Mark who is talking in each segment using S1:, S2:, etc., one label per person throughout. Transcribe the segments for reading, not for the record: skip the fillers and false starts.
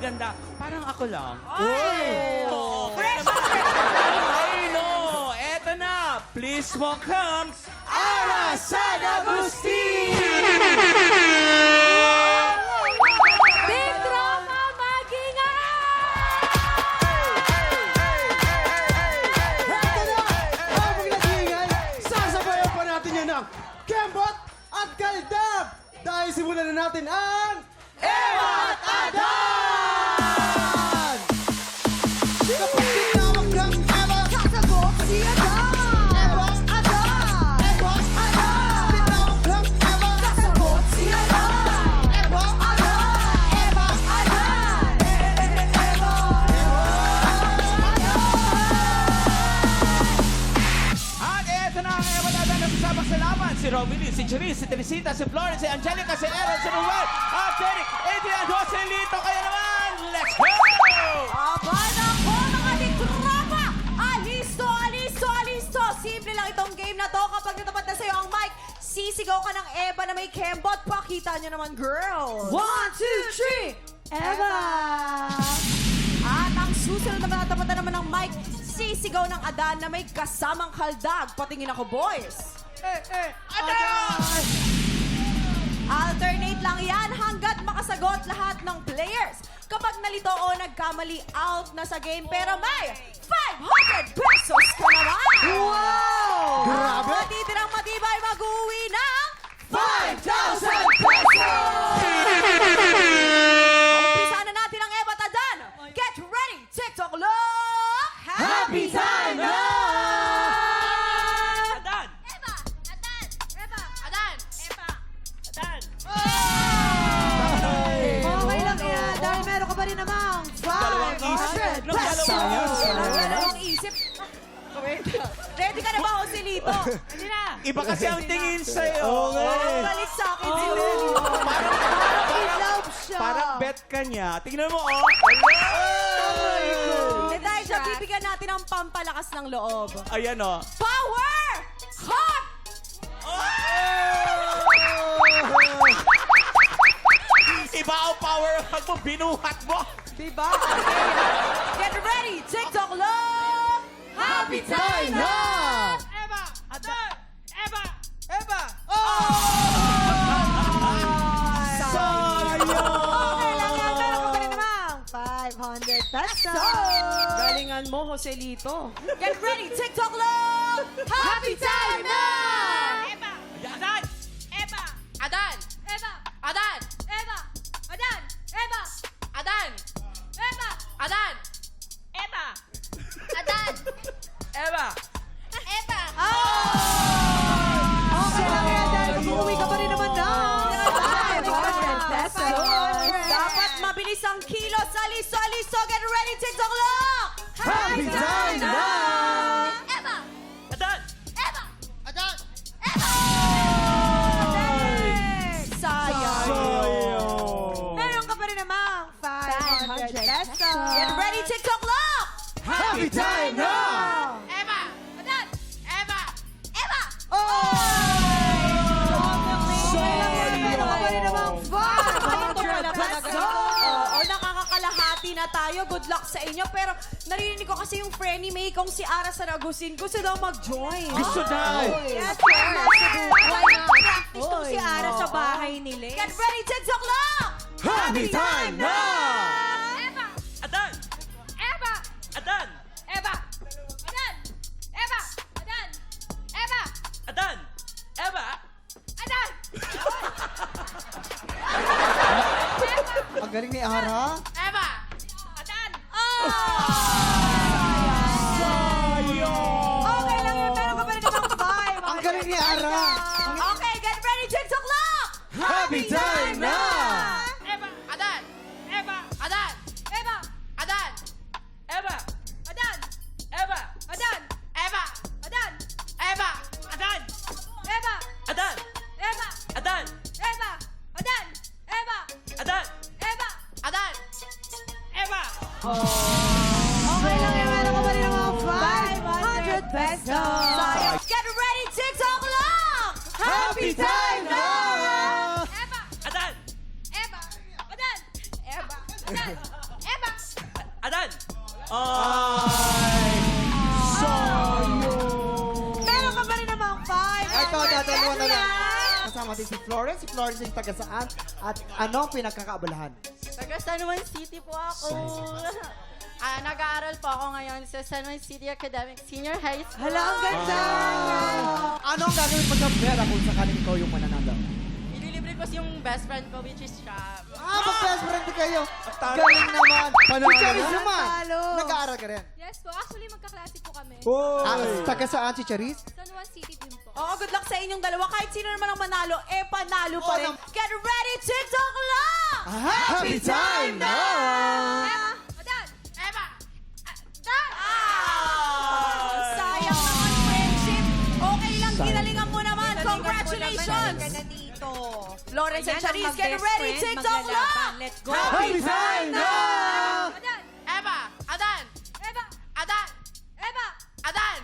S1: ganda. Parang ako lang.
S2: Oh!
S1: Fresh! Ay, no! Eto na! Please welcome, Ara San Agustin!
S3: Big Drama Mag-ingat!
S2: Heto na! Habang nag-iingay, sasabayan pa natin yan ng Kembot at Kaldab! Dahil simulan na natin ang Eva at Adan! Kapag tinawag ng Eva, sasagot si Adan! Eva, Adan! Eva, Adan! Tinawag ng Eva, sasagot si Adan! Eva, Adan! Eva, Adan! Eva,
S1: At eto na ang Eva Adan na sasabak sa laban. Si Robin Lee, si Cherise, si Teresita, si Florence, si Angelica, si Aaron, si Ruel, at Derek, Adrian, Joselito. Kaya naman, let's go!
S3: Aba na po mga Big Drama! Alisto, alisto, alisto! Simple lang itong game na to. Kapag natapat na sa'yo ang mic, sisigaw ka ng Eva na may Kembot. Pakita nyo naman, girls! 1, 2, 3! Eva! At ang susunod na matapatan naman ng mic, sisigaw ng Adan na may kasamang kaldag. Patingin ako, boys!
S1: Adan!
S3: Alternate lang yan hanggat makasagot lahat ng players. Kapag nalito o nagkamali, out na sa game. Pero may 500 pesos ka naman!
S2: Wow! Grabe!
S3: Matitirang matibay mag-uwi ng
S2: 5,000 pesos!
S3: Umpisa na natin ang Eva at Adan. Get ready! TikTok look!
S2: Happy time na!
S1: Adan!
S3: Eva! Adan! Eva! Adan! Eva!
S1: Adan!
S3: Okay lang yan. Dahil meron ka pa rin namang
S1: Dalawang isip.
S3: 500 pesos!
S2: Sayang.
S3: Dalawang isip. Ready ka na ba, Joselito? Hindi na.
S1: Iba kasi ang tingin sa'yo.
S3: Parang balik sa akin si Joselito.
S1: Parang,
S3: In love siya.
S1: parang bet ka niya. Tingnan mo, oh.
S3: Eh dahil siya, bibigyan natin ang pampalakas ng loob.
S1: Ayan, oh.
S3: Power! Hot!
S1: Iba ang power hug mo, binuhat mo.
S3: Diba? Get ready! TikTok look! Happy time na!
S1: Eva! Adan! Eva!
S3: Okay lang yan, meron ka pa rin namang 500 pesos!
S4: Galingan mo, Joselito.
S3: Get ready! TikTok look! Happy time na!
S1: Adan!
S5: Eva! Adan!
S3: Eva!
S5: Adan!
S3: Eva! Adan! Eva!
S5: Adan!
S3: Eva!
S5: Adan!
S3: Eva!
S5: Adan!
S1: Eva!
S5: Eva!
S3: Okay lang yan, dahil mag-uwi ka pa rin naman na 500 pesos! Dapat mabilis ang kilos! Aliso, aliso! Get ready! TikTok look!
S2: Happy time na!
S5: Eva!
S1: Adan!
S5: Eva!
S1: Adan!
S3: Sayang!
S2: Sayang!
S3: Meron ka pa rin namang 500 pesos! Get ready! TikTok look!
S2: Happy time na!
S5: Eva! Adan! Eva! Eva!
S3: Meron ka pa rin namang 500 pesos! Oo, nakakakalahati na tayo. Good luck sa inyo. Pero narinig ko kasi yung Frenny May kong si Ara San Agustin. Gusto daw mag-join.
S1: Gusto daw.
S3: Yes, sir. Practice tong si Ara sa bahay nila. Get ready, TikTok lock!
S2: Happy time na!
S5: Eva!
S1: Adan!
S5: Eva!
S1: Adan!
S5: Eva! Adan! Eva! Adan! Eva!
S1: Adan! Eva!
S5: Adan!
S2: Ang galing ni Ara.
S5: Eva! Adan!
S3: Okay lang yun. Meron ka pa rin namang 5.
S2: Ang galing ni Ara.
S3: Okay, get ready, TikTok lock!
S2: Happy time na!
S5: Eva! Adan! Eva! Adan!
S3: Eva!
S5: Adan!
S1: Eva!
S3: Adan!
S1: Eva!
S3: Adan!
S5: Eva!
S3: Adan!
S5: Eva!
S1: Adan!
S3: Eva!
S1: Adan!
S3: Eva!
S1: Adan!
S3: Eva! Adan! Eva!
S1: Adan!
S3: Eva!
S5: Adan!
S1: Eva!
S3: Okay lang yun. Meron ka pa rin namang 500 pesos. Get ready, TikTok lock!
S2: Happy time na!
S5: Eva!
S2: dalawa na lang. Kasama din si Florence. Si Florence yung taga saan? At ano ang pinagkakaabalahan?
S6: Taga San Juan City po ako. Nag-aaral po ako ngayon sa San Juan City Academic Senior High School.
S3: Hala, ang ganda!
S2: Ano ang gagawin mo sa pera kung sakaling ikaw yung mananalo?
S6: Ililibre ko yung best friend ko, which is siya.
S2: Mag-best friend kayo. Galing naman. Si Charis naman.
S3: Talo.
S2: Nag-aaral ka rin.
S7: Yes po, actually magkaklase po kami.
S2: Taga saan si Charis?
S7: San Juan City din po.
S3: Oo, good luck sa inyong dalawa. Kahit sino naman ang manalo, panalo pa
S2: Oo
S3: rin.
S2: naman.
S3: Get ready, TikTok lang!
S2: Happy time now!
S7: Eva! Adan!
S5: Eva!
S3: Sayang naman, friendship. Okay lang, ginalingan mo naman. Congratulations!
S4: dito.
S3: Florence and
S4: Ayan ang
S3: Charis, get
S4: mag-best
S3: ready,
S4: friend,
S3: TikTok
S4: maglalaban.
S3: lang!
S4: Let's go.
S2: Happy time now!
S7: Adan!
S5: Eva! Adan!
S7: Eva!
S5: Adan!
S7: Eva!
S5: Adan!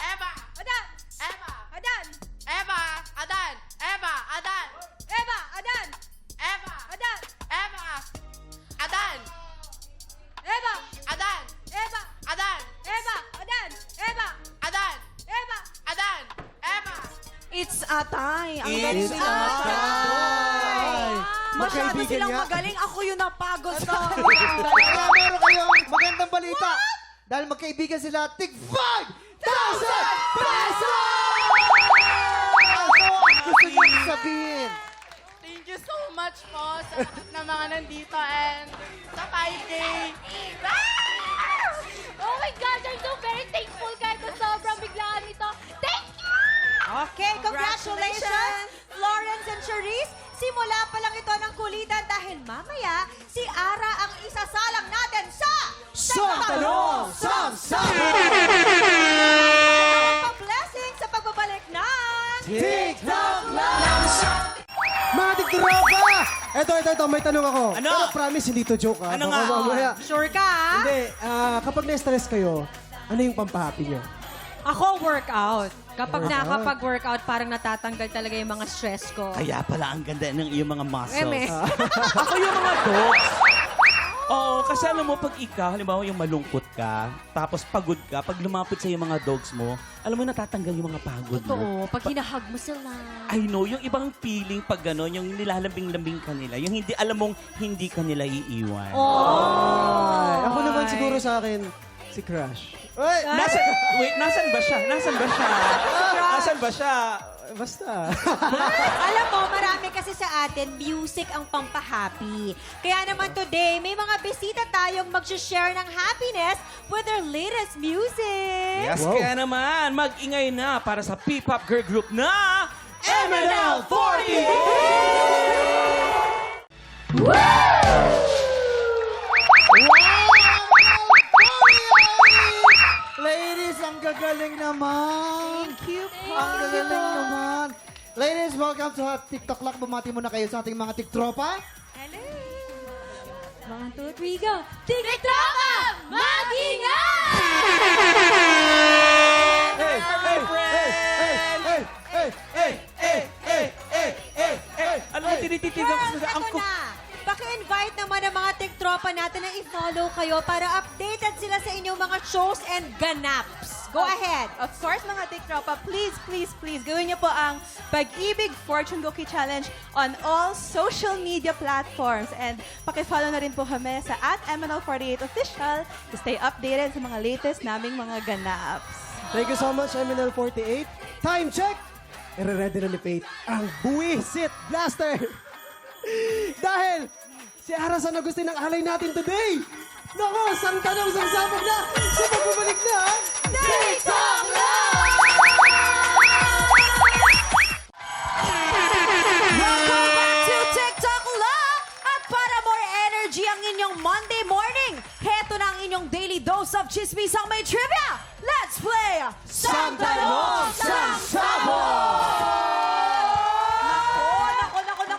S5: Eva!
S7: Adan!
S5: Eva!
S7: Adan!
S5: Eva! Adan! Eva! Adan!
S7: Eva! Adan!
S5: Eva!
S7: Adan!
S5: Eva! Adan!
S7: Eva!
S5: Adan!
S7: Eva!
S5: Adan!
S7: Eva! Adan! Eva!
S5: Adan!
S7: Eva!
S5: Adan! Eva!
S3: It's Atay. Ang
S1: It's
S3: galing nila.
S2: Atay.
S3: Masyado
S2: Magkaibigan
S3: silang
S2: nga.
S3: magaling. Ako yung napagod sa
S2: Kaya meron kayong magandang balita. Dahil magkaibigan sila, tig 5,000 pesos! Ano ang gusto niyong sabihin?
S6: Thank you so much po sa lahat ng mga nandito and sa 5K.
S7: Oh my God! I'm so very thankful kahit na sobrang biglaan nito. Thank you!
S3: Okay, congratulations, Florence and Charis. Simula pa lang ito ng kulitan dahil mamaya si Ara ang isasalang natin sa
S2: Santanong Samsama!
S3: Blessing sa pagbabalik ng
S2: TikTok Live! Mga tiktropa! Ito, may tanong ako.
S1: Ano?
S2: Pero promise, hindi to joke ha.
S1: Ano
S2: Baka
S1: nga?
S2: mamaya.
S3: Sure ka?
S2: Hindi, kapag na-stress kayo, ano yung pampahappy nyo?
S4: Ako, workout. Kapag nakapag-workout, parang natatanggal talaga yung mga stress ko.
S1: Kaya pala ang ganda ng iyong mga muscles.
S4: Eme.
S1: Ako yung mga dogs. Oo, kasi alam mo, pag ikaw, halimbawa yung malungkot ka, tapos pagod ka, pag lumapit sa yung mga dogs mo, alam mo, natatanggal yung mga pagod mo.
S4: Totoo, pag hinahag mo sila.
S1: I know, yung ibang feeling pag gano'n, yung nilalambing-lambing ka nila, yung hindi, alam mong hindi ka nila iiwan.
S2: Ay, ako naman siguro sa akin, si Crush. Ay!
S1: Nasan ba siya? Nasan ba siya?
S2: Basta.
S3: Alam mo, marami kasi sa atin, music ang pampahappy. Kaya naman today, may mga bisita tayong mag-share ng happiness with their latest music.
S1: Yes,
S2: Wow.
S1: kaya naman, mag-ingay na para sa P-pop girl group na
S2: MNL40! Ladies, ang gagaling naman.
S3: Thank you po.
S2: Ang gagaling naman. Ladies, welcome to TikTok Lock. Bumati muna kayo sa ating mga tiktropa.
S3: Hello.
S7: 1, 2, 3, go! TikTok! Mag-ingay!
S2: Hey, hey, hey, hey, hey, hey, hey, hey, hey.
S1: Ano mo tinititigan ko sa
S3: Ito na. Paki-invite naman ang mga tiktropa natin na i-follow kayo para updated sila sa inyong mga shows and ganaps. Go ahead.
S8: Of course, mga tiktropa, please, gawin niyo po ang Pag-ibig Fortune Cookie Challenge on all social media platforms. And paki-follow na rin po kami sa @MNL48Official to stay updated sa mga latest naming mga ganaps.
S2: Thank you so much, MNL48. Time check! I-ready na ni Faith ang Buwisit Blaster. Dahil si Arasan Agustin ang alay natin today. Nako, Santanong Samsabog na sa pagbabalik na TikTok Live!
S3: Welcome back to TikTok Love! At para more energy ang inyong Monday morning, heto na ang inyong daily dose of chismisang may trivia. Let's play
S2: Santanong Samsabog!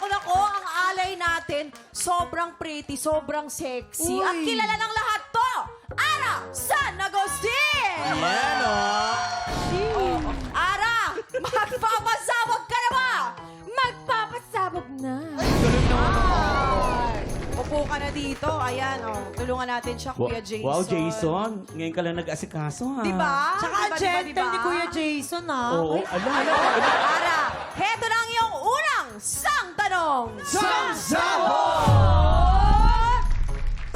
S3: Nako, ang alay natin, sobrang pretty, sobrang sexy. At kilala ng lahat to, Ara San Agustin!
S1: Yan,
S3: Oh, Ara, magpapasabog ka na ba?
S7: Magpapasabog na!
S3: Upo ka na dito. Ayan, tulungan natin siya, Kuya Jason.
S1: Wow, Jason. Ngayon ka lang nag-asikaso, ha?
S3: Diba?
S4: Tsaka ang gentle ni Kuya Jason, ah.
S1: Oo, ala.
S3: Ara, Heto na ang iyong unang sang tanong.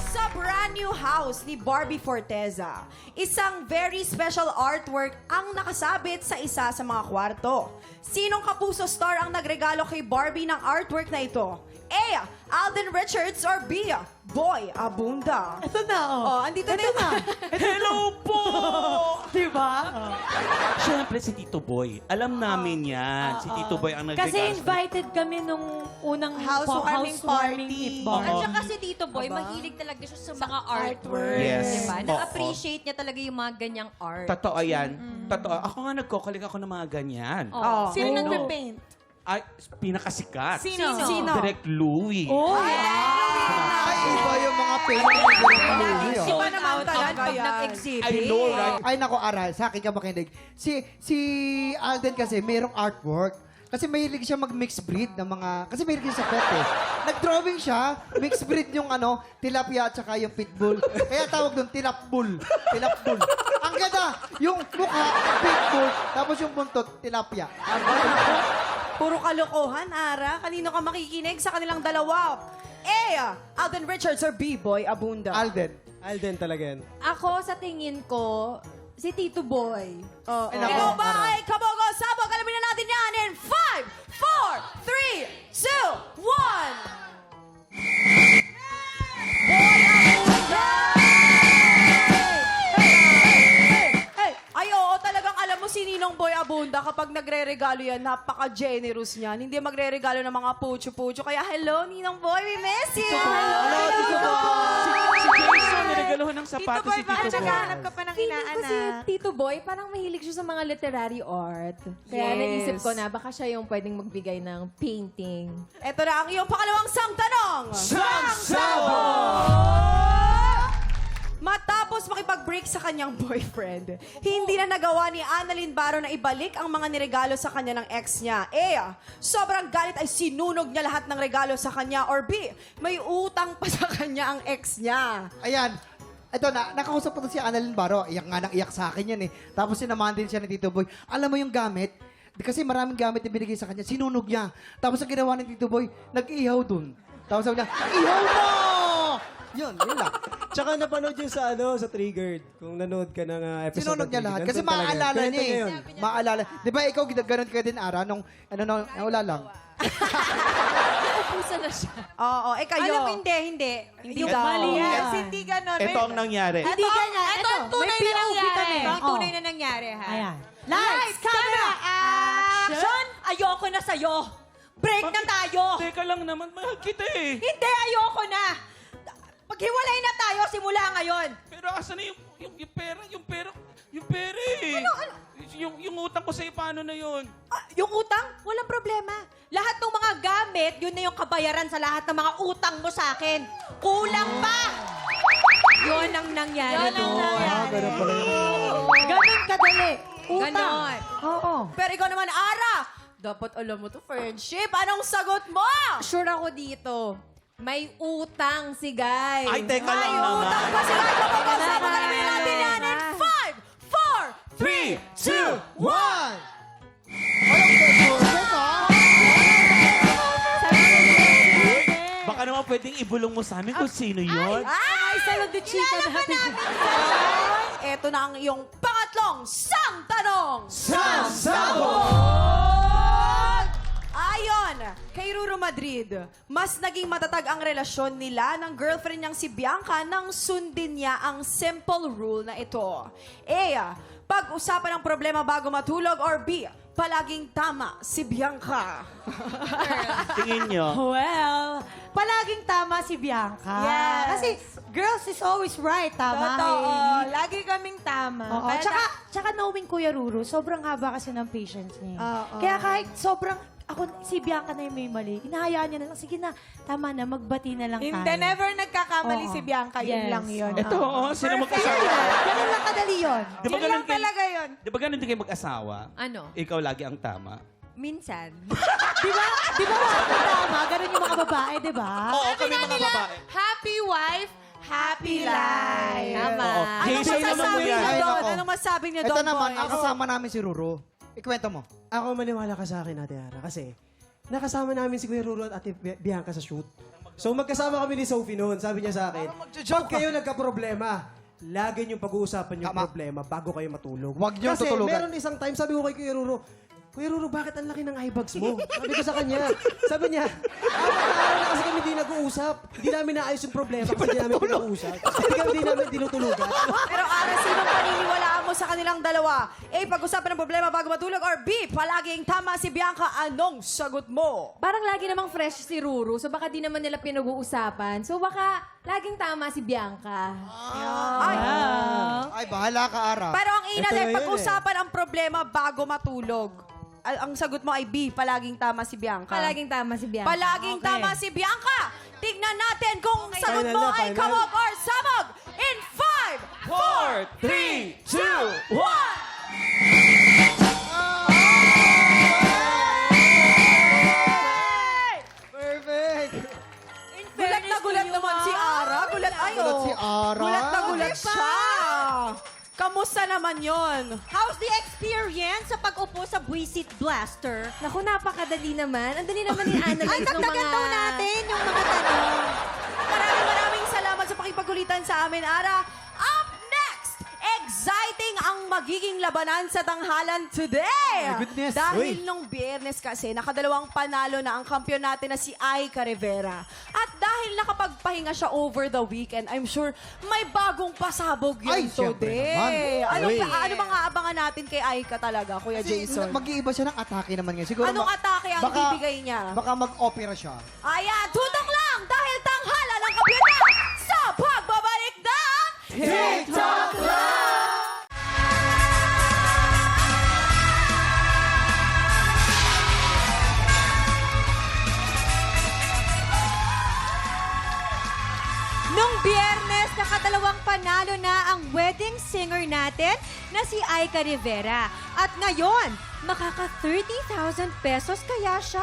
S3: Sa brand new house ni Barbie Forteza, isang very special artwork ang nakasabit sa isa sa mga kwarto. Sinong kapuso star ang nagregalo kay Barbie ng artwork na ito? A. Alden Richards or B. Boy Abunda?
S8: Ito na,
S3: Oh, andito na yung...
S1: Hello po!
S8: Diba?
S1: Siyempre si Tito Boy. Alam namin yan. Si Tito Boy ang nagregalo.
S4: Kasi invited kami nung unang
S8: Housewarming
S4: housewarming
S8: party.
S4: At saka si Tito Boy, mahilig talaga siya sa mga artwork.
S1: Yes.
S4: Diba?
S1: Oo.
S4: Na-appreciate niya talaga yung mga ganyang art.
S1: Totoo yan. Totoo. Ako nga nagkokolik ako ng mga ganyan.
S3: Oh.
S8: Sino nagpe-paint?
S1: Ay, pinakasikat.
S3: Sino?
S1: Direct Louie.
S9: Ay, iba yung mga painting ni Direk Louie, oh.
S3: Iba naman talaga
S4: pag
S3: yan.
S4: nag-exhibit.
S1: I know, right?
S9: Ay, nako, Aral, sa akin ka makinig. Si Alden kasi, mayroong artwork. Kasi mahilig siya mag-mixed breed ng mga... Kasi mahilig siya sa pet eh. Nag-drawing siya, mixed breed yung ano, tilapia at saka yung pitbull. Kaya tawag doon, tilapbull. Tilapbull. Ang ganda! Yung mukha, pitbull, tapos yung buntot, tilapia.
S3: Puro kalokohan, Ara. Kanino ka makikinig sa kanilang dalawa? A. Alden Richards or B. Boy Abunda?
S9: Alden talaga yan.
S7: Ako, sa tingin ko, si Tito Boy.
S3: Oh,
S9: Ay, nako,
S3: ikaw ba
S9: Ara.
S3: ay kabogo sabog? Alamin na natin yan in 5, 4, 3, 2, 1. Boy Abunda! Hey! Ay, oo, talagang alam mo si Ninong Boy Abunda kapag nagre-regalo yan, napaka-generous niyan. Hindi magre-regalo ng mga pucho-pucho. Kaya, hello, Ninong Boy, we miss you! Hello, Tito
S1: Si Jason, niregaluhan ng sapatos si Tito Boy.
S8: ka pa ng
S7: Feeling ko si Tito Boy, parang mahilig siya sa mga literary art. Kaya
S3: Yes.
S7: naisip ko na, baka siya yung pwedeng magbigay ng painting.
S3: Ito na ang iyong pangalawang sang tanong. Matapos makipag-break sa kanyang boyfriend, hindi na nagawa ni Annalyn Baro na ibalik ang mga niregalo sa kanya ng ex niya. A. Sobrang galit ay sinunog niya lahat ng regalo sa kanya. Or B. May utang pa sa kanya ang ex niya.
S9: Ayan. Ito na, nakausap ko to si Annalyn Baro. Iyak nga nang iyak sa akin yan eh. Tapos sinamahan din siya ni Tito Boy. Alam mo yung gamit? Kasi maraming gamit na binigay sa kanya. Sinunog niya. Tapos ang ginawa ni Tito Boy, nag-ihaw dun. Tapos sabi niya, ihaw mo! Yun lang.
S10: Tsaka napanood yun sa sa Triggered. Kung nanood ka ng episode
S9: Sinunog
S10: ng
S9: niya
S10: Triggered.
S9: lahat. Kasi
S10: Nandun talaga.
S9: maaalala
S10: Kwento
S9: niya eh.
S10: yun.
S9: Maaalala. Di ba ikaw, ganun ka din, Ara, nung, wala lang.
S4: Upusan na siya.
S3: Oo, kayo.
S8: Alam mo, hindi.
S3: Hindi
S8: Yung
S3: daw.
S8: mali yan.
S3: Yes,
S8: Hindi ganon.
S1: Ito ang nangyari.
S8: Hindi ganyan. Ito ang tunay na nangyari.
S4: Ito ang tunay na nangyari, ha?
S8: Ayan. Lights, camera, action!
S4: Ayoko na sa'yo. Break na tayo.
S1: Teka lang naman, mahal kita eh.
S4: Hindi, ayoko na. Maghiwalay na tayo simula ngayon.
S1: Pero asan na yung pera eh. Yung utang ko sa'yo, paano na yun?
S4: Yung utang, walang problema. Lahat ng mga gamit, yun na yung kabayaran sa lahat ng mga utang mo sa akin. Kulang pa. Yun ang nangyari doon.
S10: Ganun pala yun.
S8: Ganon kadali. Utang.
S4: Ganon.
S8: Oo.
S3: Pero ikaw naman, Ara, dapat alam mo to, friendship. Anong sagot mo?
S7: Sure ako dito. May utang si Guy.
S1: Ay, teka lang
S3: Ay,
S1: naman.
S3: utang pa sila. Kapag-usap alamin natin yan in 5, 4, 3, 2,
S9: 1! Ay,
S1: Baka naman pwedeng ibulong mo sa amin kung sino yun.
S3: Ay, salad de chica natin. Ito na ang iyong pangatlong sang tanong. Ayon kay Ruro Madrid, mas naging matatag ang relasyon nila ng girlfriend niyang si Bianca nang sundin niya ang simple rule na ito. A. Pag-usapan ang problema bago matulog or B. Palaging tama si Bianca.
S1: Tingin nyo.
S8: Well, palaging tama si Bianca.
S3: Yes.
S8: Kasi girls is always right, tama?
S3: Totoo.
S8: Hailey?
S3: Lagi kaming tama.
S8: Oo. Tsaka knowing Kuya Ruru, sobrang haba kasi ng patience niya.
S3: Oo.
S8: Kaya kahit sobrang, si Bianca na yung may mali, hinahayaan niya na lang, sige na, tama na, magbati na lang tayo.
S3: never nagkakamali
S8: Oo.
S3: si Bianca.
S8: Yes.
S1: Ito, sino mag-asawa?
S8: Ganun lang kadali yun.
S1: Di ba ganun talaga
S3: yun.
S1: Di ba ganun din kayo mag-asawa?
S4: Ano?
S1: Ikaw lagi ang tama.
S4: Minsan.
S8: Di ba wala tama? Ganun yung mga babae, di ba?
S1: Oo, kami mga babae.
S5: Happy wife, happy life.
S4: Tama.
S1: Oo.
S3: Anong
S1: Jason naman mo
S3: masasabi
S1: yan.
S3: niyo
S9: Ay,
S3: doon?
S9: nako.
S3: Anong masasabi niyo
S9: Ito
S3: doon,
S9: naman,
S3: boys?
S9: ang kasama namin si Ruro. Ikwento mo.
S10: Ako maniwala ka sa akin, Ate Ara, kasi nakasama namin si Kuya Ruro at Ate Bianca sa shoot. So magkasama kami ni Sophie noon. Sabi niya sa akin, pag kayo nagka-problema, lagi niyong pag-uusapan yung
S9: Tama.
S10: problema bago kayo matulog.
S9: Huwag niyong
S10: Kasi
S9: tutulugan.
S10: meron isang time, sabi ko kay Kuya Ruro, bakit ang laki ng eye bags mo? Sabi ko sa kanya. Sabi niya, 4 na araw na kasi kami di nag-uusap. Hindi namin naayos yung problema kasi di namin pinag-uusap. Hindi namin tinutulugan.
S3: Pero Ara, sinong paniniwalaan mo sa kanilang dalawa? A, pag-usapan ng problema bago matulog, or B, palaging tama si Bianca, anong sagot mo?
S4: Parang lagi namang fresh si Ruru, so baka di naman nila pinag-uusapan. So baka laging tama si Bianca.
S9: Ay, bahala ka, Ara.
S3: Pero ang ina
S10: Ito na
S3: din,
S10: yun
S3: pag-usapan ang problema bago matulog. Ang sagot mo ay B, palaging tama si Bianca.
S4: Palaging tama si Bianca.
S3: Palaging tama si Bianca. Tignan natin kung sagot
S10: Final
S3: mo
S10: na,
S3: ay
S10: final.
S3: kamog or sabog in 5, 4, 3, 2, 1.
S9: Perfect!
S3: Gulat na gulat naman si Ara. Gulat
S9: Gulat si Ara.
S3: Gulat na gulat siya. Kamusta naman yon?
S4: How's the experience sa pag-upo sa Buisit Blaster? Naku, napakadali naman. Ang dali naman i-analyze ng mga... natin yung mga tanong.
S3: Maraming salamat sa pakipagkulitan sa amin, Ara. Up next, exciting ang magiging labanan sa tanghalan today.
S9: My goodness.
S3: Dahil nung Biyernes kasi, nakadalawang panalo na ang kampiyon natin na si Aika Rivera. At dahil nakapagpahinga siya over the weekend, I'm sure may bagong pasabog yun
S9: Ay, syempre
S3: today.
S9: naman.
S3: Ano bang aabangan natin kay Aika talaga, Kuya Jason?
S9: Mag-iiba siya ng atake naman ngayon. Siguro
S3: Anong atake ang bibigay niya?
S9: Baka mag-opera siya.
S3: Ayan, tutok lang dahil tanghalan ang kampiyon na sa pagbabalik ng TikTok Live!
S4: Nung Biyernes, nakadalawang panalo na ang wedding singer natin na si Aika Rivera. At ngayon, makaka 30,000 pesos kaya siya.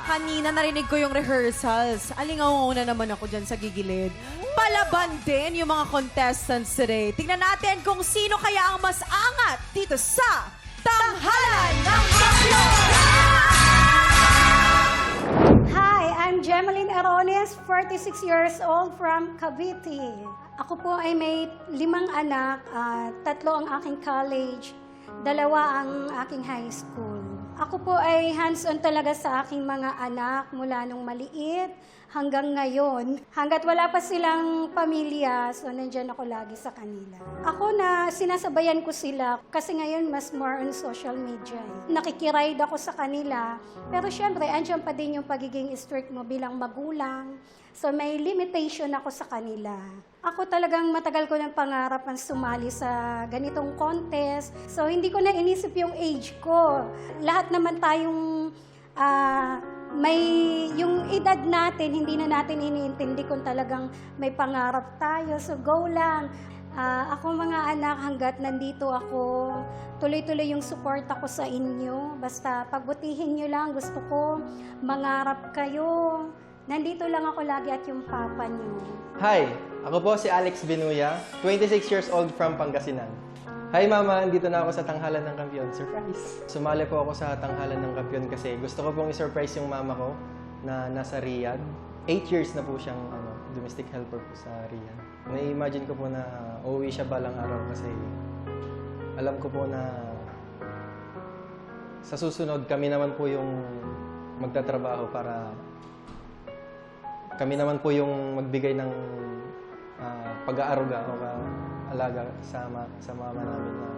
S3: Kanina narinig ko yung rehearsals. Alingaw na naman ako dyan sa gigilid. Palaban din yung mga contestants today. Tingnan natin kung sino kaya ang mas angat dito sa Tanghalan ng Kampiyon!
S11: Hi, I'm Gemaline Arones, 46 years old from Cavite. Ako po ay may 5 anak, 3 ang aking college, 2 ang aking high school. Ako po ay hands-on talaga sa aking mga anak mula nung maliit hanggang ngayon. Hanggat wala pa silang pamilya, so nandyan ako lagi sa kanila. Ako na sinasabayan ko sila kasi ngayon mas more on social media. Nakikiride ako sa kanila, pero syempre andyan pa din yung pagiging strict mo bilang magulang. So may limitation ako sa kanila. Ako talagang matagal ko ng pangarap ang sumali sa ganitong contest. So hindi ko na inisip yung age ko. Lahat naman tayong may yung edad natin, hindi na natin iniintindi kung talagang may pangarap tayo. So go lang. Ako mga anak, hanggat nandito ako, tuloy-tuloy yung support ako sa inyo. Basta pagbutihin nyo lang, gusto ko mangarap kayo. Nandito lang ako lagi at yung papa nyo.
S12: Hi, ako po si Alex Binuya, 26 years old from Pangasinan. Hi Mama, andito na ako sa Tanghalan ng Kampiyon. Surprise! Sumali po ako sa Tanghalan ng Kampiyon kasi gusto ko pong i-surprise yung mama ko na nasa Riyadh. 8 years na po siyang domestic helper po sa Riyadh. Na-imagine ko po na uuwi siya balang araw kasi alam ko po na sa susunod kami naman po yung magtatrabaho para kami naman po yung magbigay ng pag-aaruga o alaga sa mama namin na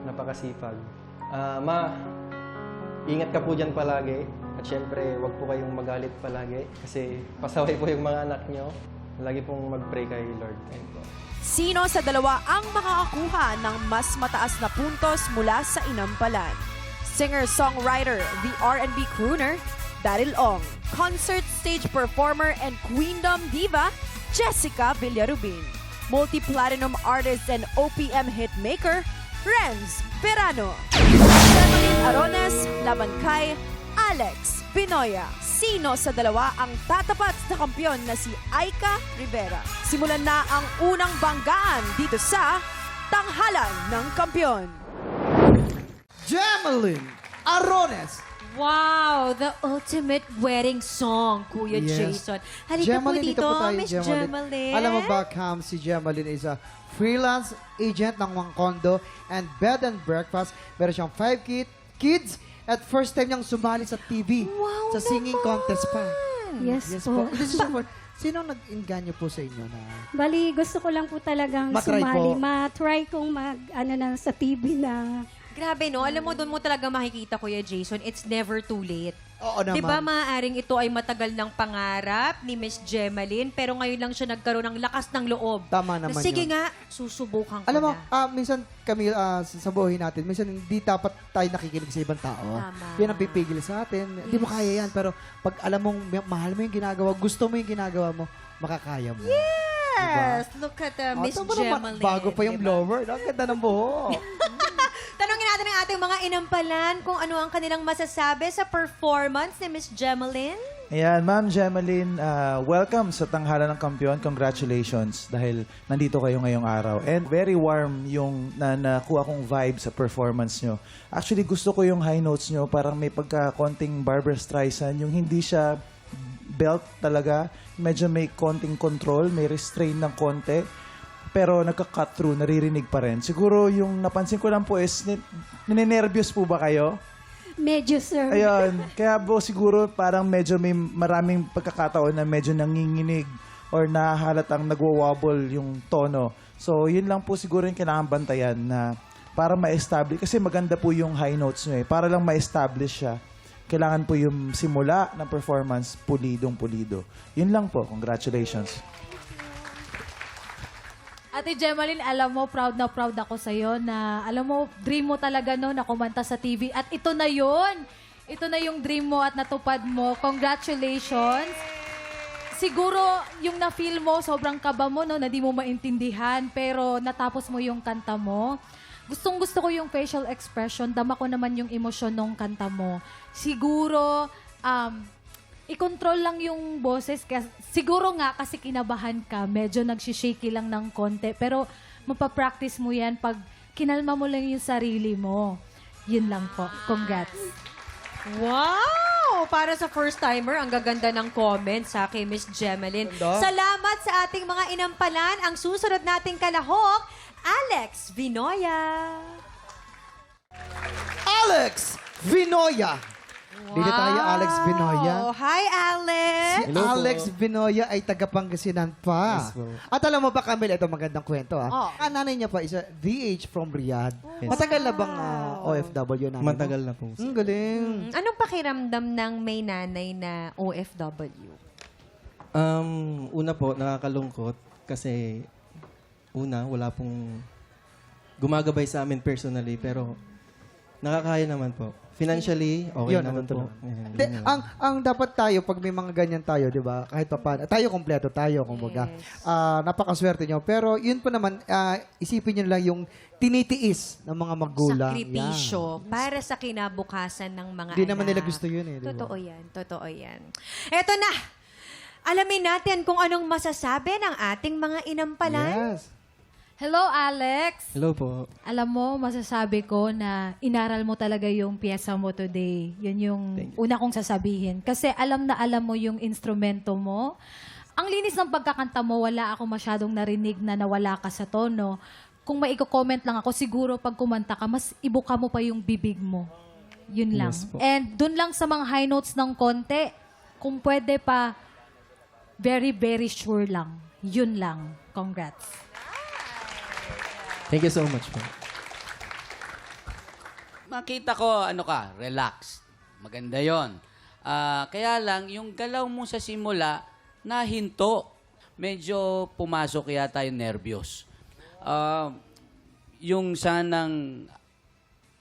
S12: napakasipag. Ma, ingat ka po dyan palagi. At syempre, wag po kayong magalit palagi kasi pasaway po yung mga anak nyo. Lagi pong mag-pray kay Lord. Ayun po.
S3: Sino sa dalawa ang makakakuha ng mas mataas na puntos mula sa inampalan? Singer-songwriter, the R&B crooner, Daryl Ong. Concert stage performer and queendom diva, Jessica Villarubin. Multi-platinum artist and OPM hitmaker, Renz Verano. Gemaline Arones laban kay Alex Binoya. Sino sa dalawa ang tatapat na kampiyon na si Aika Rivera? Simulan na ang unang banggaan dito sa Tanghalan ng Kampiyon.
S9: Gemaline! Arones.
S4: Wow, the ultimate wedding song, Kuya
S9: Yes.
S4: Jason. Halika po dito, Miss Gemaline.
S9: Alam mo ba, Cam, si Gemaline is a freelance agent ng mga condo and bed and breakfast. Meron siyang 5 kids at first time niyang sumali sa TV.
S4: Wow
S9: sa singing contest pa.
S11: Yes,
S9: Yes
S11: po.
S9: po. This is for, sino nag-inganyo po sa inyo na?
S11: Bali, gusto ko lang po talagang
S9: Matry
S11: sumali.
S9: po.
S11: Ma-try kong na sa TV na.
S4: Grabe, no? Alam mo, doon mo talaga makikita, Kuya Jason, it's never too late.
S9: Oo naman.
S4: Di ba maaaring ito ay matagal ng pangarap ni Miss Gemaline, pero ngayon lang siya nagkaroon ng lakas ng loob.
S9: Tama
S4: Na,
S9: naman
S4: sige
S9: yun.
S4: nga, susubukan ko
S9: Alam mo,
S4: na.
S9: minsan kami sa buhay natin, minsan hindi dapat tayo nakikinig sa ibang tao.
S4: Tama.
S9: Yan ang pipigil sa atin. Hindi mo kaya yan, pero pag alam mong mahal mo yung ginagawa, gusto mo yung ginagawa mo, makakaya mo.
S4: Yes! Look at Miss
S9: tama naman,
S4: Gemaline.
S9: bago pa yung
S4: diba?
S9: blower. Ang ganda ng buhok.
S4: Tanungin natin ang ating mga inampalan kung ano ang kanilang masasabi sa performance ni Miss Gemaline.
S13: Ayan, Ma'am Gemaline, welcome sa Tanghalan ng Kampiyon. Congratulations dahil nandito kayo ngayong araw. And very warm yung nakuha kong vibe sa performance nyo. Actually, gusto ko yung high notes nyo. Parang may pagka-konting Barbra Streisand. Yung hindi siya belt talaga. Medyo may konting control, may restrain ng konti. Pero nagka-cut through, naririnig pa rin. Siguro yung napansin ko lang po is, ninenervyos po ba kayo?
S11: Medyo, sir.
S13: Ayun. Kaya po siguro parang medyo may maraming pagkakataon na medyo nanginginig or nahalatang nagwawobble yung tono. So, yun lang po siguro yung kailangan bantayan na para ma-establish. Kasi maganda po yung high notes nyo eh. Para lang ma-establish siya, kailangan po yung simula ng performance pulidong-pulido. Yun lang po. Congratulations.
S5: Ate Gemaline, alam mo, proud na proud ako sa'yo na, alam mo, dream mo talaga no, na kumanta sa TV. At ito na yun. Ito na yung dream mo at natupad mo. Congratulations. Siguro, yung na-feel mo, sobrang kaba mo, no, na di mo maintindihan, pero natapos mo yung kanta mo. Gustong-gusto ko yung facial expression. Dama ko naman yung emosyon ng kanta mo. Siguro, i-control lang yung boses. Siguro nga kasi kinabahan ka, medyo nagsishake lang ng konti. Pero mapapractice mo yan pag kinalma mo lang yung sarili mo. Yun lang po. Congrats.
S4: Wow! Para sa first-timer, ang gaganda ng comments sa kay Miss Gemaline. Salamat sa ating mga inampalan. Ang susunod nating kalahok, Alex Vinoya.
S9: Alex Vinoya. Dito tayo, Alex Vinoya.
S4: Hi, Alex!
S9: Si Alex Vinoya ay taga-Pangasinan pa. At alam mo ba, Camille, ito magandang kwento. Ang nanay niya pa is a DH from Riyadh. Matagal na bang OFW na?
S12: Matagal na po.
S9: Galing.
S4: Anong pakiramdam ng may nanay na OFW?
S12: Una po, nakakalungkot kasi wala pong gumagabay sa amin personally, pero nakakaya naman po. Financially, okay
S9: Yun,
S12: naman po.
S9: Ang dapat tayo, pag may mga ganyan tayo, di ba? Kahit pa paano, tayo kompleto tayo, kumbaga. Napakaswerte nyo. Pero yun po naman, isipin nyo lang yung tinitiis ng mga magulang.
S4: Sakripisyo para sa kinabukasan ng mga
S9: Hindi
S4: anak.
S9: naman nila gusto yun eh. Di ba?
S4: Totoo yan. Eto na! Alamin natin kung anong masasabi ng ating mga inampalan.
S9: Yes.
S5: Hello, Alex.
S12: Hello po.
S5: Alam mo, masasabi ko na inaral mo talaga yung pyesa mo today. Yun yung una kong sasabihin. Kasi alam na alam mo yung instrumento mo. Ang linis ng pagkakanta mo, wala ako masyadong narinig na nawala ka sa tono. Kung maiko-comment lang ako, siguro pag kumanta ka, mas ibuka mo pa yung bibig mo. Yun lang.
S12: Yes po.
S5: And dun lang sa mga high notes ng konti, kung pwede pa, very, very sure lang. Yun lang. Congrats.
S12: Thank you so much po.
S14: Makita ko, relax. Maganda yon. Kaya lang, yung galaw mo sa simula, nahinto. Medyo pumasok yata yung nervyos. Yung sanang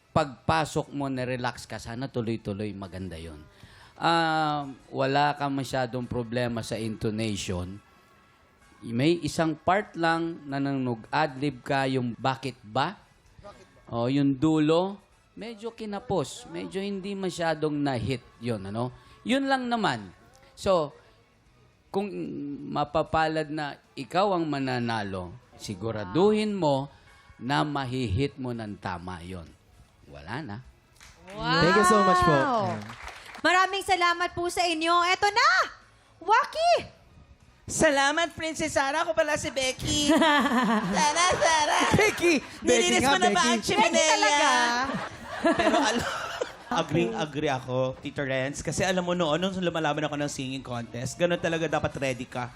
S14: pagpasok mo na relax ka, sana tuloy-tuloy, maganda yon. Wala ka masyadong problema sa intonation. May isang part lang na nag-adlib ka, yung bakit ba? O, yung dulo, medyo kinapos. Medyo hindi masyadong na-hit yun, Yun lang naman. So, kung mapapalad na ikaw ang mananalo, siguraduhin mo na mahihit mo ng tama yon. Wala na.
S12: Thank you so much po.
S4: Maraming salamat po sa inyo. Eto na! Waki!
S1: Salamat, Princess Sarah. Ako pala si Becky. Sarah.
S9: Becky!
S1: Nilinis mo na ba ang chimenea? Pero agree ako, Tito Renz. Kasi alam mo noon, nung lumalaban ako ng singing contest, ganun talaga dapat ready ka.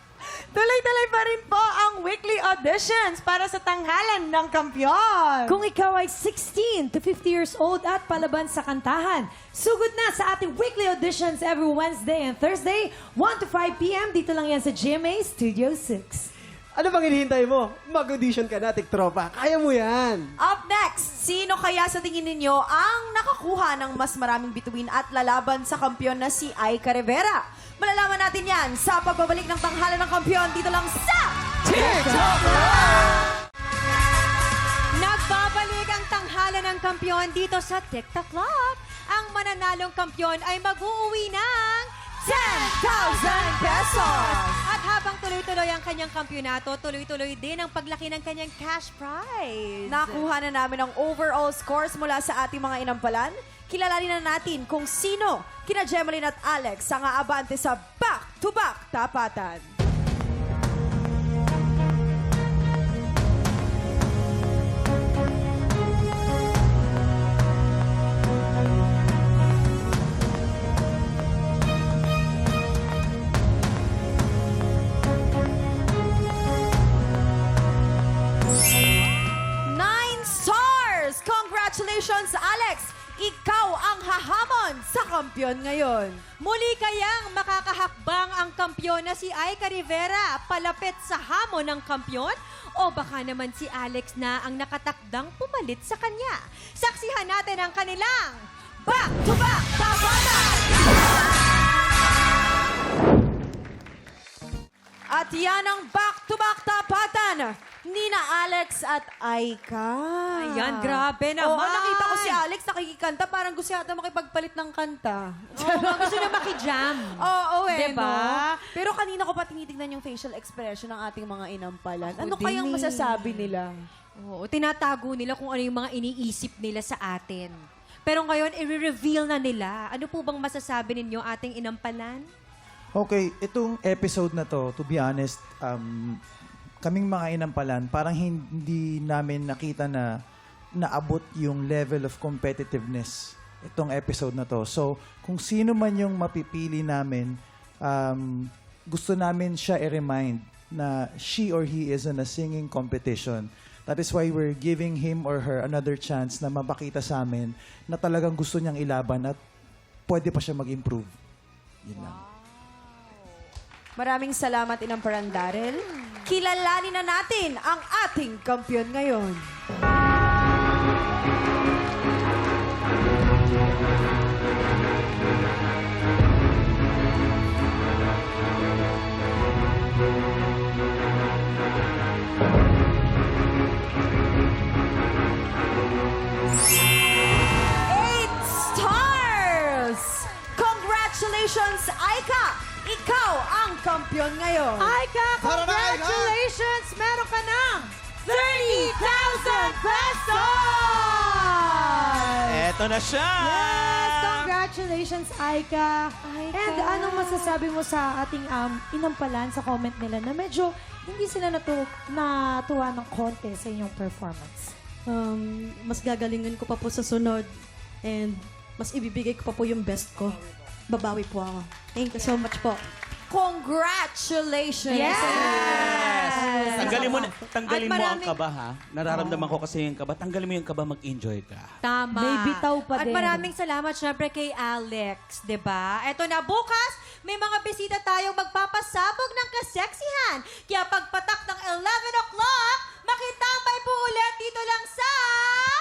S3: Tuloy-tuloy pa rin po ang weekly auditions para sa tanghalan ng kampiyon.
S15: Kung ikaw ay 16 to 50 years old at palaban sa kantahan, sugod na sa ating weekly auditions every Wednesday and Thursday, 1 to 5 p.m. Dito lang yan sa GMA Studio 6.
S10: Ano bang hinihintay mo? Mag-audition ka na, tiktropa. Kaya mo yan.
S3: Up next, sino kaya sa tingin ninyo ang nakakuha ng mas maraming bituin at lalaban sa kampiyon na si Aika Rivera? Malalaman natin yan sa pagbabalik ng tanghalan ng kampiyon dito lang sa TikTok Live!
S4: Nagbabalik ang tanghalan ng kampiyon dito sa TikTok Club. Ang mananalong kampiyon ay mag-uuwi ng
S3: 10,000 pesos!
S4: At habang tuloy-tuloy ang kanyang kampyonato, tuloy-tuloy din ang paglaki ng kanyang cash prize.
S3: Nakuha na namin ang overall scores mula sa ating mga inampalan. Kilalanin na natin kung sino kina Gemeline at Alex ang aabante sa back-to-back tapatan. Congratulations, Alex! Ikaw ang hahamon sa kampiyon ngayon.
S4: Muli kayang makakahakbang ang kampiyon na si Aika Rivera palapit sa hamon ng kampiyon? O baka naman si Alex na ang nakatakdang pumalit sa kanya? Saksihan natin ang kanilang back-to-back tapatan!
S3: At yan ang back-to-back tapatan ni na Alex at Aika.
S4: Ayan, grabe naman.
S3: Oo, nakita ko si Alex nakikikanta. Parang gusto yata makipagpalit ng kanta.
S4: Oo, gusto na makijam.
S3: Oo,
S4: Diba?
S3: no? Pero kanina ko pa tinitignan yung facial expression ng ating mga inampalan. Ano kayang masasabi nila?
S4: Oo, tinatago nila kung ano yung mga iniisip nila sa atin. Pero ngayon, i-reveal na nila. Ano po bang masasabi ninyo ating inampalan?
S13: Okay, itong episode na to, to be honest, kaming mga inampalan, parang hindi namin nakita na naabot yung level of competitiveness itong episode na to. So, kung sino man yung mapipili namin, gusto namin siya i-remind na she or he is in a singing competition. That is why we're giving him or her another chance na mapakita sa amin na talagang gusto niyang ilaban at pwede pa siya mag-improve. Yun lang.
S3: Maraming salamat, Inamparan Daryl. Kilalanin na natin ang ating kampiyon ngayon. Congratulations, Aika! Ikaw ang kampiyon ngayon.
S15: Aika, congratulations! Meron ka ng 30,000 pesos!
S1: Eto na siya!
S15: Yes, congratulations, Aika. And anong masasabi mo sa ating inampalan sa comment nila na medyo hindi sila natuwa ng konti sa inyong performance?
S8: Mas gagalingan ko pa po sa sunod and mas ibibigay ko pa po yung best ko. Babawi po ako. Thank you so much po.
S3: Congratulations!
S1: Yes! Tanggalin mo ang
S3: maraming-
S1: kaba, ha? Nararamdaman ko kasi yung kaba. Tanggalin mo yung kaba, mag-enjoy ka.
S4: Tama.
S15: May bitaw pa
S4: At
S15: din.
S4: maraming salamat syempre kay Alex, 'di ba? Eto na, bukas may mga bisita tayong magpapasabog ng kaseksihan. Kaya pagpatak ng 11 o'clock, makitambay po ulit dito lang sa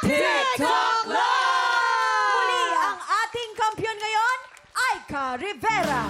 S3: TikTok Live! Muli ang ating kampiyon ngayon, Aika Rivera.